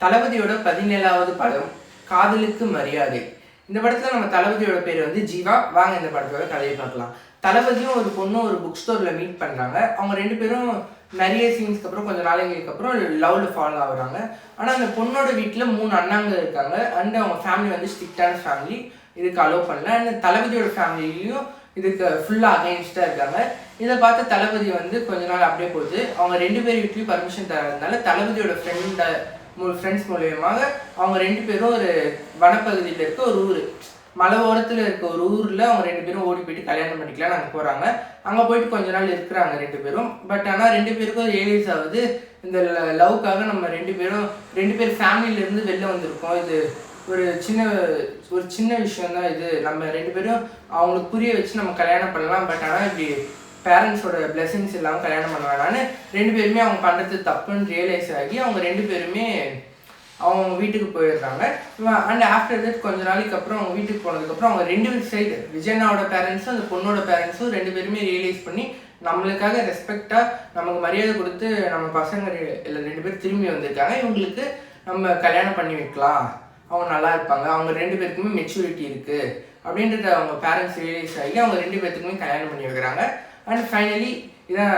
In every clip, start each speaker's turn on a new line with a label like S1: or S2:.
S1: தளபதியோட 17வது படம் காதலுக்கு மரியாதை. இந்த படத்துல நம்ம தளபதியோட பேர் வந்து ஜீவா. வாங்க இந்த படத்தோட கதையை பார்க்கலாம். தளபதியும் ஒரு பொண்ணும் ஒரு புக் ஸ்டோர்ல மீட் பண்றாங்க. அவங்க ரெண்டு பேரும் நிறைய சீன்ஸ்க்கு அப்புறம் கொஞ்சம் நாளைங்களுக்கு அப்புறம் லவ்ல ஃபாலோ ஆகுறாங்க. ஆனால் அந்த பொண்ணோட வீட்டில் 3 அண்ணாங்க இருக்காங்க. அண்ட் அவங்க ஃபேமிலி வந்து ஸ்ட்ரிக்டான ஃபேமிலி, இதுக்கு அலோவ் பண்ணல. அண்ட் தளபதியோட ஃபேமிலியும் இதுக்கு ஃபுல்லாக அகைன்ஸ்டாக இருக்காங்க. இதை பார்த்து தளபதி வந்து கொஞ்ச நாள் அப்படியே போகுது. அவங்க ரெண்டு பேர் வீட்லேயும் பர்மிஷன் தரதுனால தளபதியோட ஃப்ரெண்ட்ஸ் மூலியமாக அவங்க ரெண்டு பேரும் ஒரு வனப்பகுதியில் இருக்க ஒரு ஊர், மலை ஓரத்தில் இருக்க ஒரு ஊரில் அவங்க ரெண்டு பேரும் ஓடி போயிட்டு கல்யாணம் பண்ணிக்கலாம் அங்கே போகிறாங்க. அங்கே போயிட்டு கொஞ்ச நாள் இருக்கிறாங்க ரெண்டு பேரும். பட் ஆனால் ரெண்டு பேருக்கும் ரியலைஸ் ஆகுது, இந்த லவ்க்காக நம்ம ரெண்டு பேர் ஃபேமிலியிலேருந்து வெளில வந்திருக்கோம். இது ஒரு சின்ன விஷயம் தான். இது நம்ம ரெண்டு பேரும் அவங்களுக்கு புரிய வச்சு நம்ம கல்யாணம் பண்ணலாம். பட் ஆனால் இப்படி பேரண்ட்ஸோட பிளெஸிங்ஸ் இல்லாமல் கல்யாணம் பண்ண வேணான்னு ரெண்டு பேருமே அவங்க பண்ணுறது தப்புன்னு ரியலைஸ் ஆகி அவங்க ரெண்டு பேருமே அவங்க வீட்டுக்கு போயிடுறாங்க. அண்ட் ஆஃப்டர் தட் கொஞ்ச நாளைக்கு அப்புறம் அவங்க வீட்டுக்கு போனதுக்கப்புறம் அவங்க ரெண்டு சைடு, விஜயனாவோட பேரண்ட்ஸும் அந்த பொண்ணோட பேரண்ட்ஸும் ரெண்டு பேருமே ரியலைஸ் பண்ணி நம்மளுக்காக ரெஸ்பெக்டாக நமக்கு மரியாதை கொடுத்து நம்ம பசங்க இல்லை ரெண்டு பேர் திரும்பி வந்திருக்காங்க, இவங்களுக்கு நம்ம கல்யாணம் பண்ணி வைக்கலாம், அவங்க நல்லா இருப்பாங்க, அவங்க ரெண்டு பேருக்குமே மெச்சூரிட்டி இருக்குது அப்படின்றத அவங்க பேரண்ட்ஸ் ரியலைஸ் ஆகி அவங்க ரெண்டு பேர்த்துக்குமே கல்யாணம் பண்ணி வைக்கிறாங்க. அண்ட் ஃபைனலி இதான்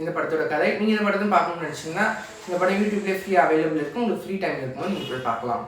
S1: இந்த படத்தோட கதை. நீங்கள் இந்த படத்தை பார்க்கணும்னு நினச்சிங்கன்னா இந்த படம் யூடியூப்லேயே ஃப்ரீ அவைலபிள் இருக்குது. உங்களுக்கு ஃப்ரீ டைம் இருக்கும்போது நீங்கள் போய் பார்க்கலாம்.